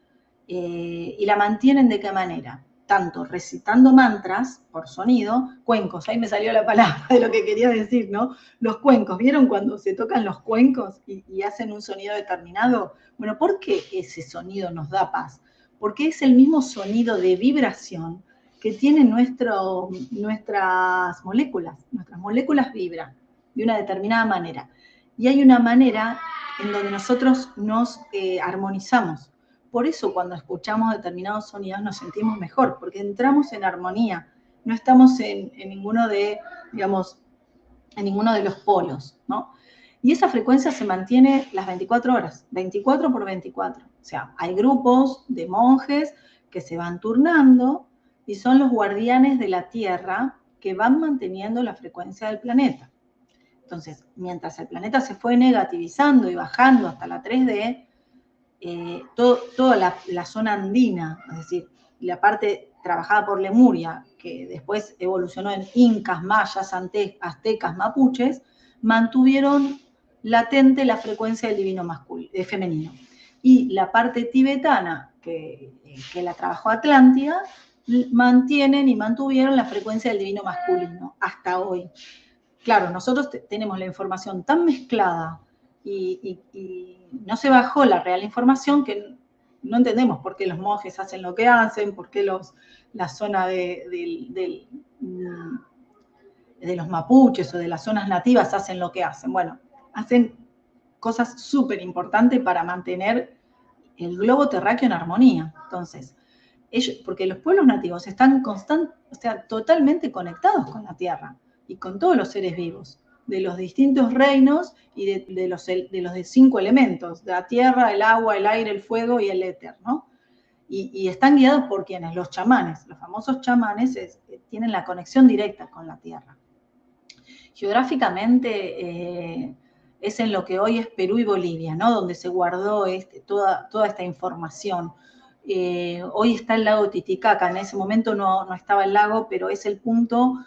y la mantienen ¿de qué manera? Tanto recitando mantras por sonido, cuencos, ahí me salió la palabra de lo que quería decir, ¿no? Los cuencos, ¿vieron cuando se tocan los cuencos y hacen un sonido determinado? Bueno, ¿por qué ese sonido nos da paz? Porque es el mismo sonido de vibración que tienen nuestras moléculas vibran de una determinada manera. Y hay una manera en donde nosotros nos armonizamos. Por eso cuando escuchamos determinados sonidos nos sentimos mejor, porque entramos en armonía, no estamos en ninguno de, digamos, en ninguno de los polos, ¿no? Y esa frecuencia se mantiene las 24 horas, 24 por 24. O sea, hay grupos de monjes que se van turnando y son los guardianes de la Tierra que van manteniendo la frecuencia del planeta. Entonces, mientras el planeta se fue negativizando y bajando hasta la 3D, toda la zona andina, es decir, la parte trabajada por Lemuria, que después evolucionó en incas, mayas, aztecas, mapuches, mantuvieron latente la frecuencia del divino femenino. Y la parte tibetana, que la trabajó Atlántida, mantienen y mantuvieron la frecuencia del divino masculino hasta hoy. Claro, nosotros tenemos la información tan mezclada y no se bajó la real información que no entendemos por qué los monjes hacen lo que hacen, por qué la zona de los mapuches o de las zonas nativas hacen lo que hacen. Bueno, hacen cosas súper importantes para mantener el globo terráqueo en armonía. Entonces, porque los pueblos nativos están totalmente conectados con la tierra y con todos los seres vivos, de los distintos reinos y de los 5 elementos, de la tierra, el agua, el aire, el fuego y el éter, ¿no? Y están guiados por quienes, los chamanes, los famosos chamanes tienen la conexión directa con la tierra. Geográficamente, es en lo que hoy es Perú y Bolivia, ¿no? Donde se guardó toda esta información. Hoy está el lago Titicaca, en ese momento no estaba el lago, pero es el punto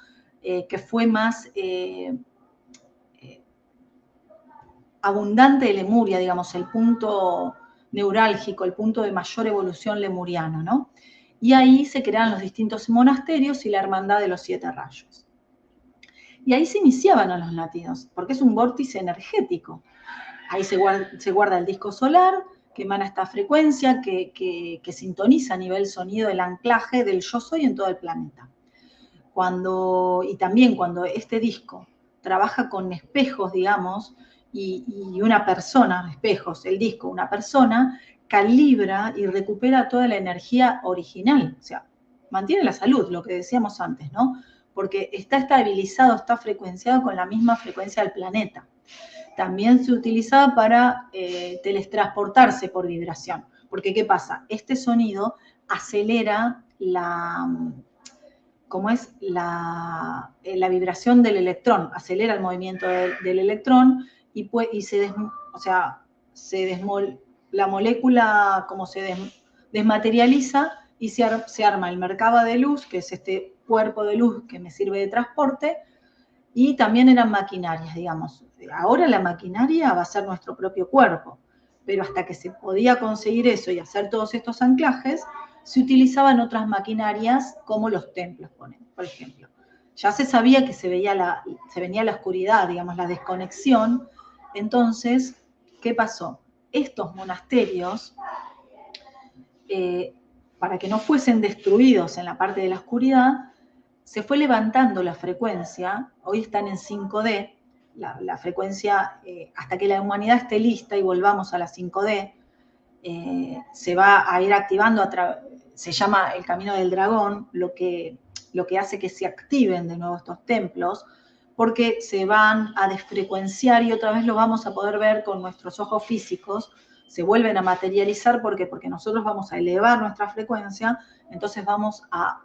que fue más abundante de Lemuria, digamos, el punto neurálgico, el punto de mayor evolución lemuriana, ¿no? Y ahí se crearon los distintos monasterios y la hermandad de los 7 rayos. Y ahí se iniciaban a los latidos, porque es un vórtice energético. Ahí se guarda el disco solar, que emana esta frecuencia, que sintoniza a nivel sonido el anclaje del yo soy en todo el planeta. Y también cuando este disco trabaja con espejos, digamos, y una persona, espejos, el disco, una persona, calibra y recupera toda la energía original, o sea, mantiene la salud, lo que decíamos antes, ¿no? Porque está estabilizado, está frecuenciado con la misma frecuencia del planeta. También se utiliza para teletransportarse por vibración, porque ¿qué pasa? Este sonido acelera como es la vibración del electrón, acelera el movimiento del electrón y la molécula como se desmaterializa y se arma el merkaba de luz, que es este cuerpo de luz que me sirve de transporte, y también eran maquinarias, digamos. Ahora la maquinaria va a ser nuestro propio cuerpo, pero hasta que se podía conseguir eso y hacer todos estos anclajes, se utilizaban otras maquinarias como los templos, por ejemplo. Ya se sabía que se venía la oscuridad, digamos, la desconexión. Entonces, ¿qué pasó? Estos monasterios, para que no fuesen destruidos en la parte de la oscuridad, se fue levantando la frecuencia. Hoy están en 5D, la frecuencia, hasta que la humanidad esté lista y volvamos a la 5D, se va a ir activando, se llama el camino del dragón, lo que hace que se activen de nuevo estos templos, porque se van a desfrecuenciar y otra vez lo vamos a poder ver con nuestros ojos físicos, se vuelven a materializar, ¿por qué? Porque nosotros vamos a elevar nuestra frecuencia, entonces vamos a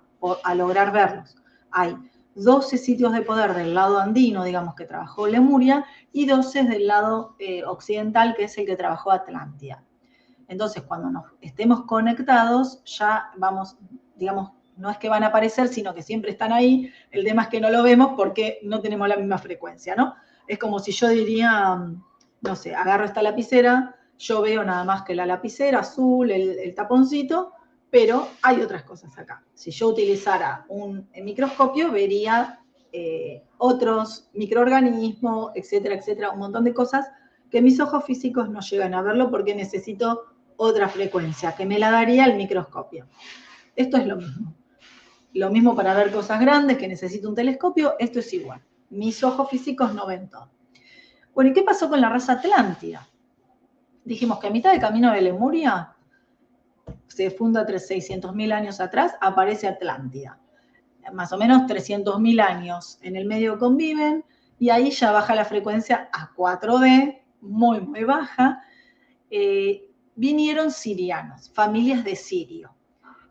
lograr verlos. Hay 12 sitios de poder del lado andino, digamos, que trabajó Lemuria, y 12 del lado occidental, que es el que trabajó Atlántida. Entonces, cuando nos estemos conectados, ya vamos, digamos, no es que van a aparecer, sino que siempre están ahí. El tema es que no lo vemos porque no tenemos la misma frecuencia, ¿no? Es como si yo diría, no sé, agarro esta lapicera, yo veo nada más que la lapicera azul, el taponcito, pero hay otras cosas acá. Si yo utilizara un microscopio, vería otros microorganismos, etcétera, etcétera, un montón de cosas que mis ojos físicos no llegan a verlo porque necesito otra frecuencia, que me la daría el microscopio. Esto es lo mismo. Lo mismo para ver cosas grandes, que necesito un telescopio, esto es igual. Mis ojos físicos no ven todo. Bueno, ¿y qué pasó con la raza Atlántida? Dijimos que a mitad de camino de Lemuria, se funda 600.000 años atrás, aparece Atlántida. Más o menos 300.000 años en el medio conviven, y ahí ya baja la frecuencia a 4D, muy, muy baja. Vinieron sirianos, familias de Sirio.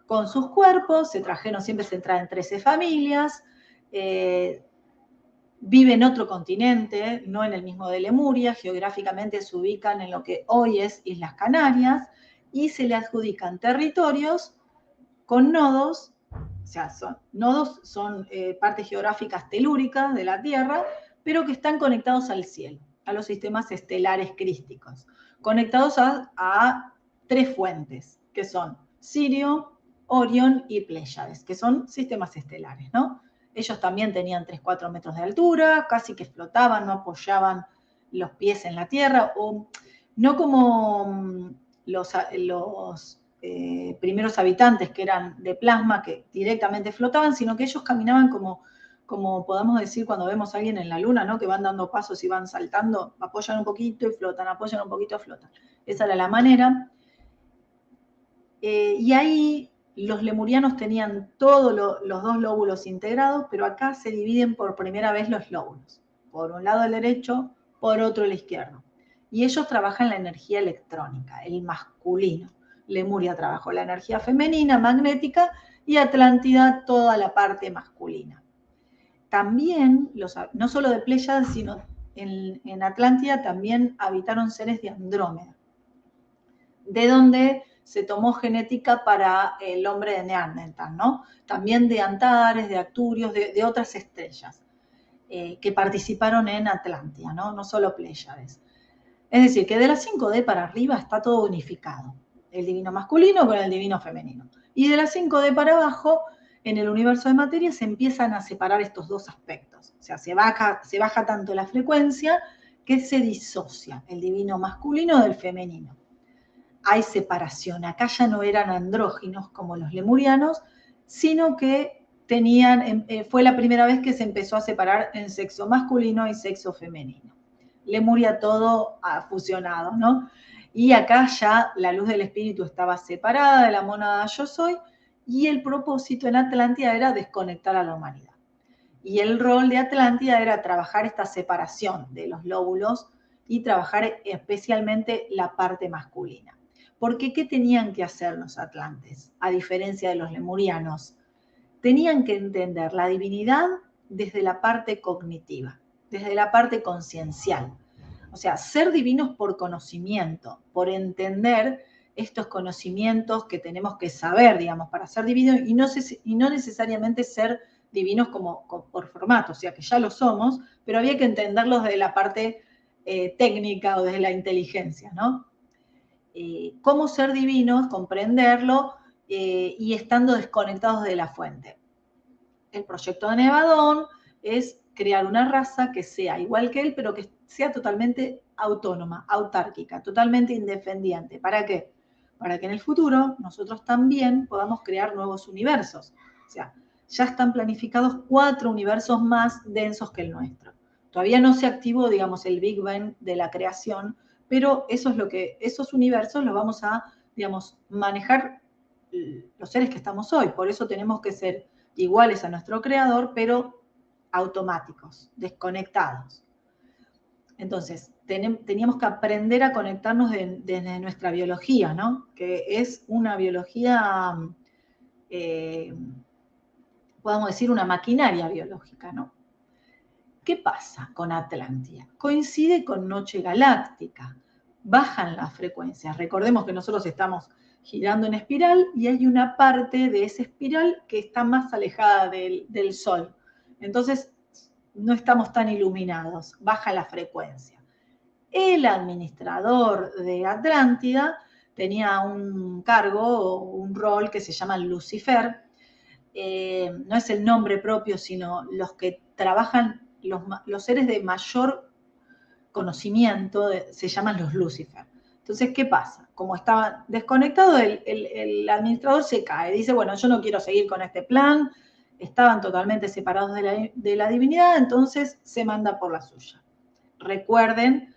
Con sus cuerpos, siempre se traen 13 familias, viven en otro continente, no en el mismo de Lemuria, geográficamente se ubican en lo que hoy es Islas Canarias, y se le adjudican territorios con nodos, o sea, nodos son partes geográficas telúricas de la Tierra, pero que están conectados al cielo, a los sistemas estelares crísticos, conectados a 3 fuentes, que son Sirio, Orión y Pléyades, que son sistemas estelares, ¿no? Ellos también tenían 3-4 metros de altura, casi que flotaban, no apoyaban los pies en la tierra, o no como los primeros habitantes que eran de plasma, que directamente flotaban, sino que ellos caminaban como podemos decir cuando vemos a alguien en la luna, ¿no? Que van dando pasos y van saltando, apoyan un poquito y flotan, apoyan un poquito y flotan. Esa era la manera. Y ahí los lemurianos tenían todos los 2 lóbulos integrados, pero acá se dividen por primera vez los lóbulos. Por un lado el derecho, por otro el izquierdo. Y ellos trabajan la energía electrónica, el masculino. Lemuria trabajó la energía femenina, magnética, y Atlántida toda la parte masculina. También, no solo de Pléyades, sino en Atlántida también habitaron seres de Andrómeda, de donde se tomó genética para el hombre de Neandertal, ¿no? También de Antares, de Arcturios, de otras estrellas que participaron en Atlántida, ¿no? No solo Pléyades. Es decir, que de las 5D para arriba está todo unificado, el divino masculino con el divino femenino. Y de las 5D para abajo, en el universo de materia se empiezan a separar estos dos aspectos. O sea, se baja tanto la frecuencia que se disocia el divino masculino del femenino. Hay separación. Acá ya no eran andróginos como los lemurianos, sino que fue la primera vez que se empezó a separar en sexo masculino y sexo femenino. Lemuria todo fusionado, ¿no? Y acá ya la luz del espíritu estaba separada de la mónada yo soy, y el propósito en Atlántida era desconectar a la humanidad. Y el rol de Atlántida era trabajar esta separación de los lóbulos y trabajar especialmente la parte masculina. Porque ¿qué tenían que hacer los atlantes? A diferencia de los lemurianos, tenían que entender la divinidad desde la parte cognitiva, desde la parte conciencial. O sea, ser divinos por conocimiento, por entender estos conocimientos que tenemos que saber, digamos, para ser divinos, y no necesariamente ser divinos como por formato, o sea, que ya lo somos, pero había que entenderlos desde la parte técnica o desde la inteligencia, ¿no? Cómo ser divinos, comprenderlo y estando desconectados de la fuente. El proyecto de Nevadón es crear una raza que sea igual que él, pero que sea totalmente autónoma, autárquica, totalmente independiente. ¿Para qué? Para que en el futuro nosotros también podamos crear nuevos universos. O sea, ya están planificados 4 universos más densos que el nuestro. Todavía no se activó, digamos, el Big Bang de la creación, pero eso es esos universos los vamos a, digamos, manejar los seres que estamos hoy. Por eso tenemos que ser iguales a nuestro creador, pero automáticos, desconectados. Entonces, teníamos que aprender a conectarnos desde nuestra biología, ¿no? Que es una biología, podemos decir, una maquinaria biológica, ¿no? ¿Qué pasa con Atlántida? Coincide con Noche Galáctica, bajan las frecuencias. Recordemos que nosotros estamos girando en espiral y hay una parte de esa espiral que está más alejada del Sol. Entonces, no estamos tan iluminados, baja la frecuencia. El administrador de Atlántida tenía un cargo, un rol que se llama Lucifer. No es el nombre propio, sino los que trabajan, los seres de mayor conocimiento, se llaman los Lucifer. Entonces, ¿qué pasa? Como estaba desconectado, el administrador se cae, dice, bueno, yo no quiero seguir con este plan, estaban totalmente separados de la divinidad, entonces se manda por la suya. Recuerden,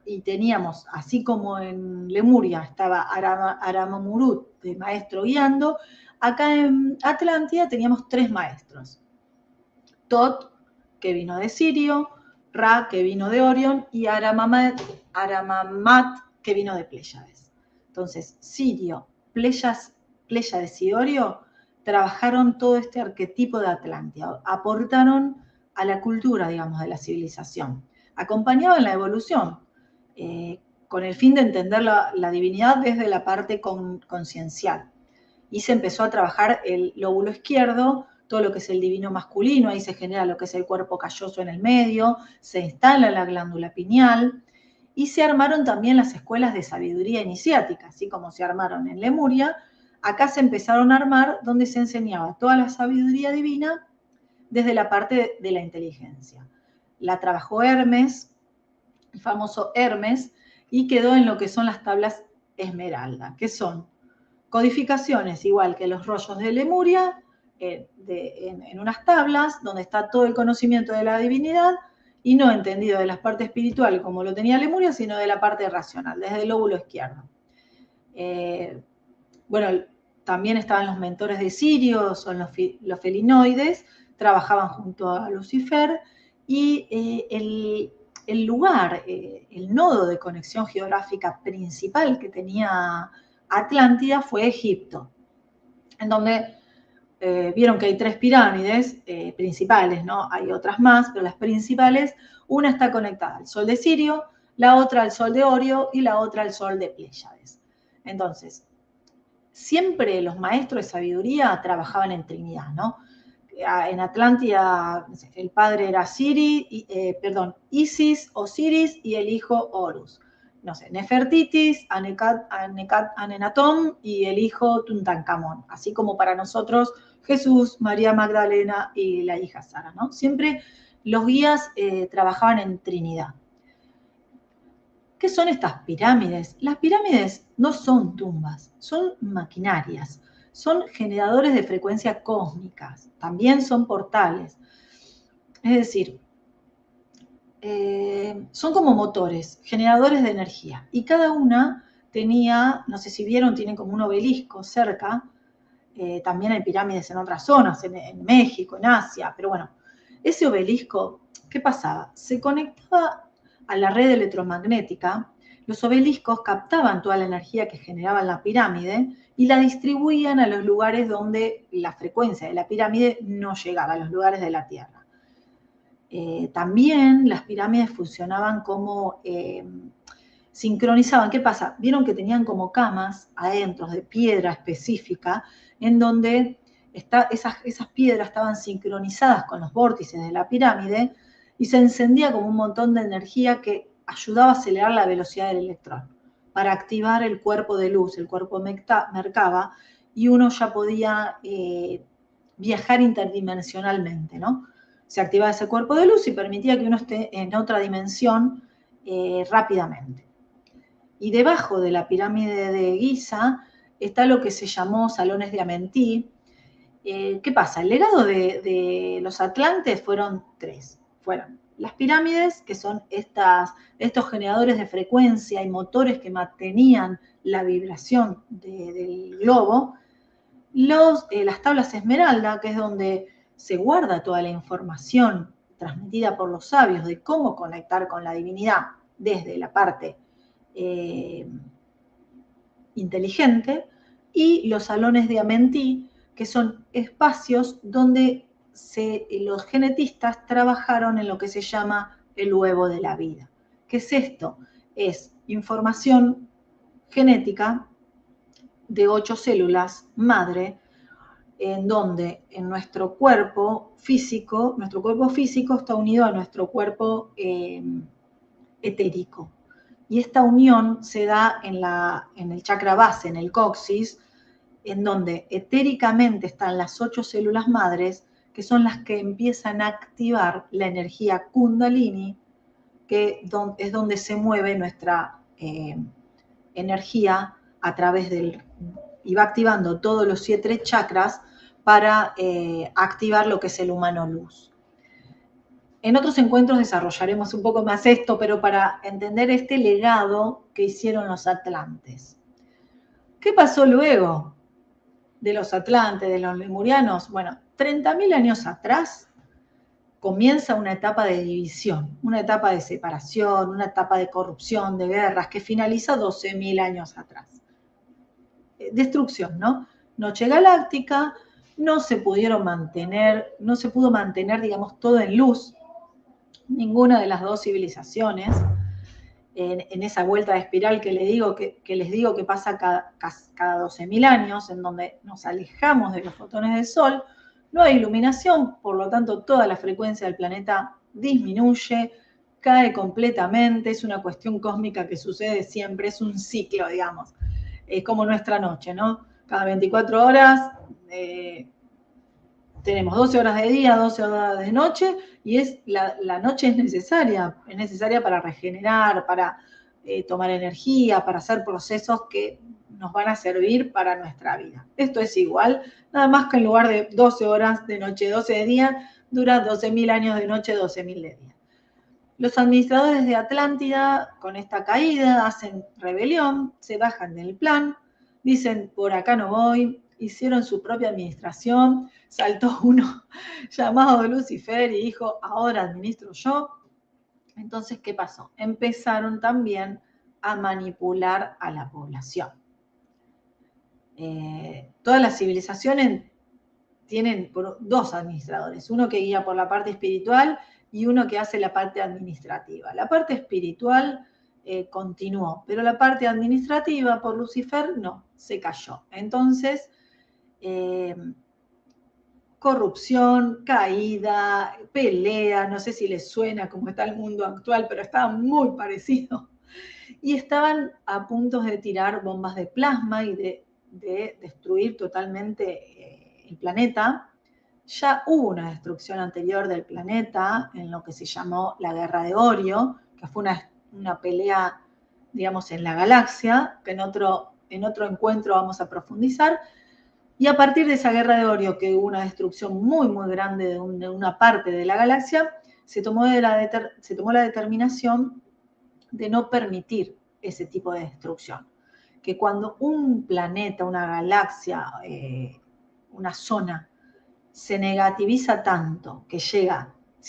y teníamos, así como en Lemuria estaba Aramamurut de maestro guiando, acá en Atlántida teníamos 3 maestros. Tot, que vino de Sirio, Ra, que vino de Orión, y Aramamat, que vino de Pléyades. Entonces, Sirio, Pléyades y Orio trabajaron todo este arquetipo de Atlántida, aportaron a la cultura, digamos, de la civilización, acompañaban la evolución, con el fin de entender la divinidad desde la parte conciencial. Y se empezó a trabajar el lóbulo izquierdo, todo lo que es el divino masculino, ahí se genera lo que es el cuerpo calloso en el medio, se instala la glándula pineal, y se armaron también las escuelas de sabiduría iniciática, así como se armaron en Lemuria. Acá se empezaron a armar donde se enseñaba toda la sabiduría divina desde la parte de la inteligencia. La trabajó Hermes, el famoso Hermes, y quedó en lo que son las tablas Esmeralda, que son codificaciones, igual que los rollos de Lemuria, en unas tablas donde está todo el conocimiento de la divinidad y no entendido de la parte espiritual como lo tenía Lemuria, sino de la parte racional, desde el lóbulo izquierdo. Bueno, también estaban los mentores de Sirio, son los felinoides, trabajaban junto a Lucifer, y el lugar, el nodo de conexión geográfica principal que tenía Atlántida fue Egipto, en donde vieron que hay 3 pirámides principales, ¿no? Hay otras más, pero las principales, una está conectada al sol de Sirio, la otra al sol de Orio y la otra al sol de Pléyades. Entonces, siempre los maestros de sabiduría trabajaban en Trinidad, ¿no? En Atlántida el padre era Isis, Osiris y el hijo Horus. No sé, Nefertitis, Anenatom y el hijo Tuntancamón. Así como para nosotros Jesús, María Magdalena y la hija Sara, ¿no? Siempre los guías trabajaban en Trinidad. ¿Qué son estas pirámides? Las pirámides no son tumbas, son maquinarias, son generadores de frecuencias cósmicas, también son portales. Es decir, son como motores, generadores de energía. Y cada una tenía, no sé si vieron, tienen como un obelisco cerca. También hay pirámides en otras zonas, en México, en Asia, pero bueno, ese obelisco, ¿qué pasaba? Se conectaba a la red electromagnética. Los obeliscos captaban toda la energía que generaba la pirámide y la distribuían a los lugares donde la frecuencia de la pirámide no llegaba, a los lugares de la Tierra. También las pirámides funcionaban como sincronizaban. ¿Qué pasa? Vieron que tenían como camas adentro de piedra específica en donde esas piedras estaban sincronizadas con los vórtices de la pirámide y se encendía como un montón de energía que ayudaba a acelerar la velocidad del electrón para activar el cuerpo de luz, el cuerpo Merkaba, y uno ya podía viajar interdimensionalmente, ¿no? Se activaba ese cuerpo de luz y permitía que uno esté en otra dimensión rápidamente. Y debajo de la pirámide de Giza está lo que se llamó salones de Amenti. ¿Qué pasa? El legado de los atlantes fueron 3. Fueron las pirámides, que son estos generadores de frecuencia y motores que mantenían la vibración del globo. Las tablas esmeralda, que es donde se guarda toda la información transmitida por los sabios de cómo conectar con la divinidad desde la parte inteligente, y los salones de Amenti, que son espacios donde los genetistas trabajaron en lo que se llama el huevo de la vida. ¿Qué es esto? Es información genética de 8 células madre, en donde en nuestro cuerpo físico está unido a nuestro cuerpo etérico. Y esta unión se da en el chakra base, en el coxis, en donde etéricamente están las 8 células madres, que son las que empiezan a activar la energía Kundalini, que es donde se mueve nuestra energía a través y va activando todos los 7 chakras para activar lo que es el humano luz. En otros encuentros desarrollaremos un poco más esto, pero para entender este legado que hicieron los atlantes. ¿Qué pasó luego de los atlantes, de los lemurianos? Bueno, 30.000 años atrás comienza una etapa de división, una etapa de separación, una etapa de corrupción, de guerras, que finaliza 12.000 años atrás. Destrucción, ¿no? Noche galáctica, no se pudo mantener, digamos, todo en luz. Ninguna de las dos civilizaciones, en esa vuelta de espiral que les digo que pasa cada 12.000 años, en donde nos alejamos de los fotones del Sol, no hay iluminación, por lo tanto toda la frecuencia del planeta disminuye, cae completamente, es una cuestión cósmica que sucede siempre, es un ciclo, digamos, es como nuestra noche, ¿no? Cada 24 horas tenemos 12 horas de día, 12 horas de noche, y la noche es necesaria para regenerar, para tomar energía, para hacer procesos que nos van a servir para nuestra vida. Esto es igual, nada más que en lugar de 12 horas de noche, 12 de día, dura 12.000 años de noche, 12.000 de día. Los administradores de Atlántida, con esta caída, hacen rebelión, se bajan del plan, dicen, por acá no voy, hicieron su propia administración, saltó uno llamado Lucifer y dijo, ahora administro yo. Entonces, ¿qué pasó? Empezaron también a manipular a la población. Todas las civilizaciones tienen dos administradores, uno que guía por la parte espiritual y uno que hace la parte administrativa. La parte espiritual continuó, pero la parte administrativa por Lucifer no, se cayó. Entonces, corrupción, caída, pelea, no sé si les suena cómo está el mundo actual, pero estaba muy parecido. Y estaban a punto de tirar bombas de plasma y de destruir totalmente el planeta. Ya hubo una destrucción anterior del planeta en lo que se llamó la Guerra de Orio, que fue una pelea, digamos, en la galaxia, que en otro encuentro vamos a profundizar. Y a partir de esa Guerra de Orio, que hubo una destrucción muy, muy grande de una parte de la galaxia, se tomó la determinación de no permitir ese tipo de destrucción. Que cuando un planeta, una galaxia, una zona, se negativiza tanto que si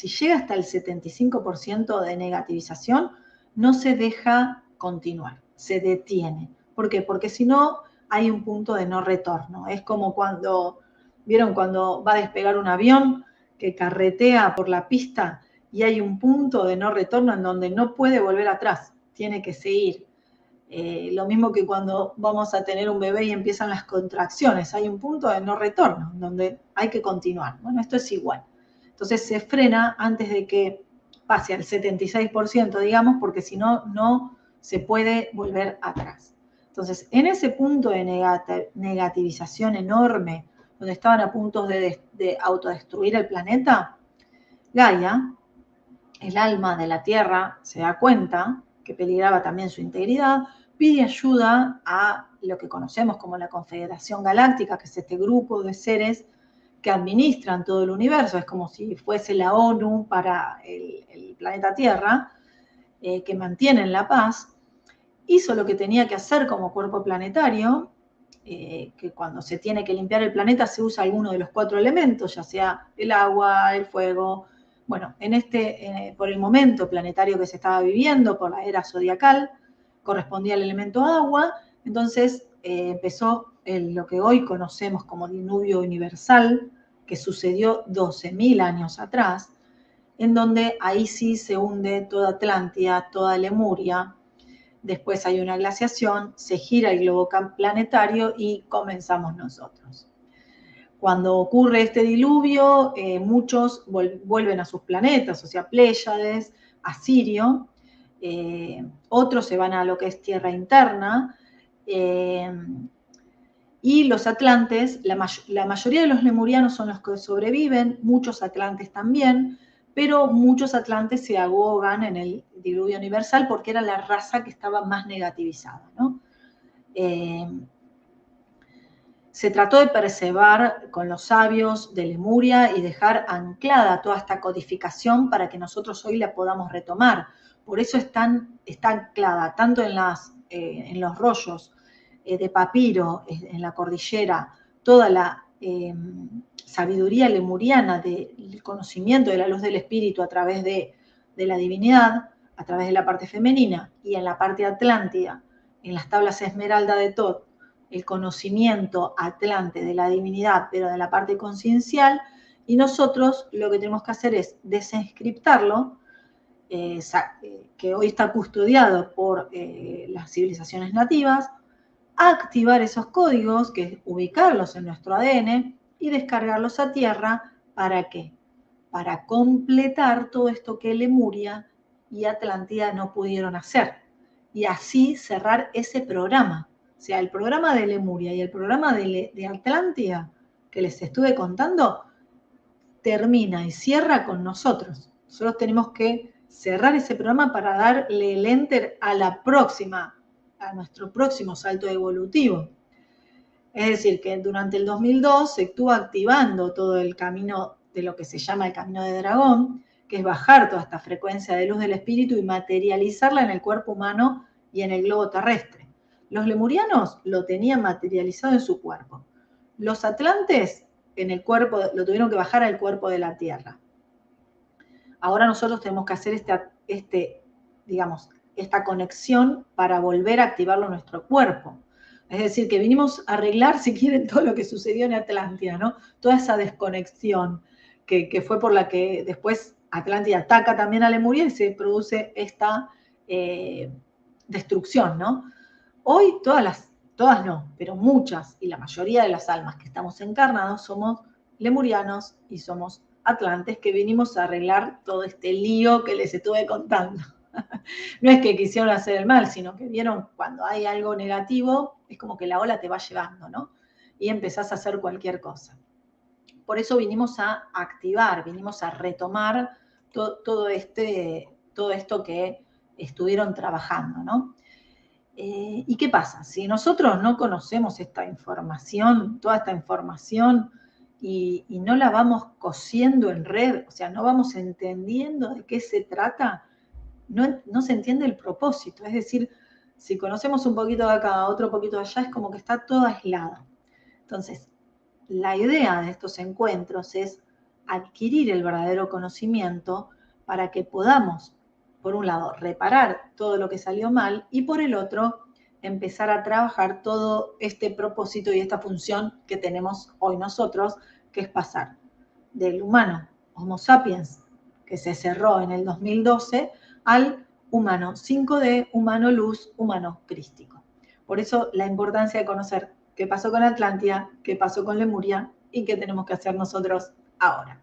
llega hasta el 75% de negativización, no se deja continuar, se detiene. ¿Por qué? Porque si no, hay un punto de no retorno. Es como ¿vieron cuando va a despegar un avión que carretea por la pista y hay un punto de no retorno en donde no puede volver atrás, tiene que seguir? Lo mismo que cuando vamos a tener un bebé y empiezan las contracciones, hay un punto de no retorno, donde hay que continuar. Bueno, esto es igual. Entonces se frena antes de que pase al 76%, digamos, porque si no, no se puede volver atrás. Entonces, en ese punto de negativización enorme, donde estaban a punto de autodestruir el planeta, Gaia, el alma de la Tierra, se da cuenta que peligraba también su integridad, pide ayuda a lo que conocemos como la Confederación Galáctica, que es este grupo de seres que administran todo el universo, es como si fuese la ONU para el planeta Tierra, que mantienen la paz. Hizo lo que tenía que hacer como cuerpo planetario, que cuando se tiene que limpiar el planeta se usa alguno de los 4 elementos, ya sea el agua, el fuego. Bueno, por el momento planetario que se estaba viviendo, por la era zodiacal, correspondía al elemento agua, entonces empezó lo que hoy conocemos como diluvio universal, que sucedió 12.000 años atrás, en donde ahí sí se hunde toda Atlántida, toda Lemuria. Después hay una glaciación, se gira el globo planetario y comenzamos nosotros. Cuando ocurre este diluvio, muchos vuelven a sus planetas, o sea, Pléyades, a Sirio, otros se van a lo que es tierra interna, y los atlantes, la mayoría de los lemurianos son los que sobreviven, muchos atlantes también, pero muchos atlantes se ahogan en el diluvio universal porque era la raza que estaba más negativizada, ¿no? Se trató de preservar con los sabios de Lemuria y dejar anclada toda esta codificación para que nosotros hoy la podamos retomar. Por eso está anclada tanto en los rollos de papiro, en la cordillera, toda la sabiduría lemuriana del conocimiento de la luz del espíritu a través de la divinidad, a través de la parte femenina, y en la parte atlántida, en las tablas esmeralda de Thoth, el conocimiento atlante de la divinidad, pero de la parte conciencial, y nosotros lo que tenemos que hacer es desencriptarlo, que hoy está custodiado por las civilizaciones nativas, activar esos códigos, que es ubicarlos en nuestro ADN y descargarlos a tierra. ¿Para qué? Para completar todo esto que Lemuria y Atlántida no pudieron hacer, y así cerrar ese programa. O sea, el programa de Lemuria y el programa de Atlántida que les estuve contando termina y cierra con nosotros. Nosotros tenemos que cerrar ese programa para darle el enter a nuestro próximo salto evolutivo. Es decir, que durante el 2002 se estuvo activando todo el camino de lo que se llama el camino de dragón, que es bajar toda esta frecuencia de luz del espíritu y materializarla en el cuerpo humano y en el globo terrestre. Los lemurianos lo tenían materializado en su cuerpo. Los atlantes en el cuerpo, lo tuvieron que bajar al cuerpo de la Tierra. Ahora nosotros tenemos que hacer esta conexión para volver a activarlo en nuestro cuerpo. Es decir, que vinimos a arreglar, si quieren, todo lo que sucedió en Atlántida, ¿no? Toda esa desconexión que fue por la que después Atlántida ataca también a Lemuria y se produce esta destrucción, ¿no? Hoy todas no, pero muchas y la mayoría de las almas que estamos encarnados somos lemurianos y somos atlantes que vinimos a arreglar todo este lío que les estuve contando. No es que quisieron hacer el mal, sino que vieron cuando hay algo negativo, es como que la ola te va llevando, ¿no? Y empezás a hacer cualquier cosa. Por eso vinimos a activar, vinimos a retomar todo esto que estuvieron trabajando, ¿no? ¿Y qué pasa? Si nosotros no conocemos esta información, toda esta información, y no la vamos cosiendo en red, o sea, no vamos entendiendo de qué se trata, no se entiende el propósito. Es decir, si conocemos un poquito de acá, otro poquito de allá, es como que está todo aislado. Entonces, la idea de estos encuentros es adquirir el verdadero conocimiento para que podamos, por un lado, reparar todo lo que salió mal y por el otro, empezar a trabajar todo este propósito y esta función que tenemos hoy nosotros, que es pasar del humano Homo sapiens, que se cerró en el 2012, al humano 5D, humano luz, humano crístico. Por eso la importancia de conocer qué pasó con Atlántida, qué pasó con Lemuria y qué tenemos que hacer nosotros ahora.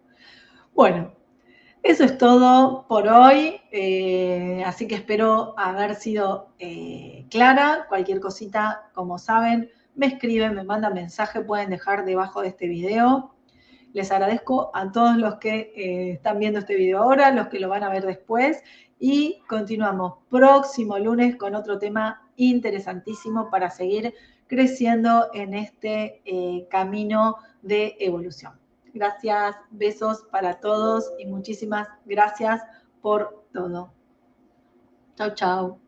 Bueno, eso es todo por hoy, así que espero haber sido clara. Cualquier cosita, como saben, me escriben, me mandan mensaje, pueden dejar debajo de este video. Les agradezco a todos los que están viendo este video ahora, los que lo van a ver después, y continuamos próximo lunes con otro tema interesantísimo para seguir creciendo en este camino de evolución. Gracias, besos para todos y muchísimas gracias por todo. Chau, chau.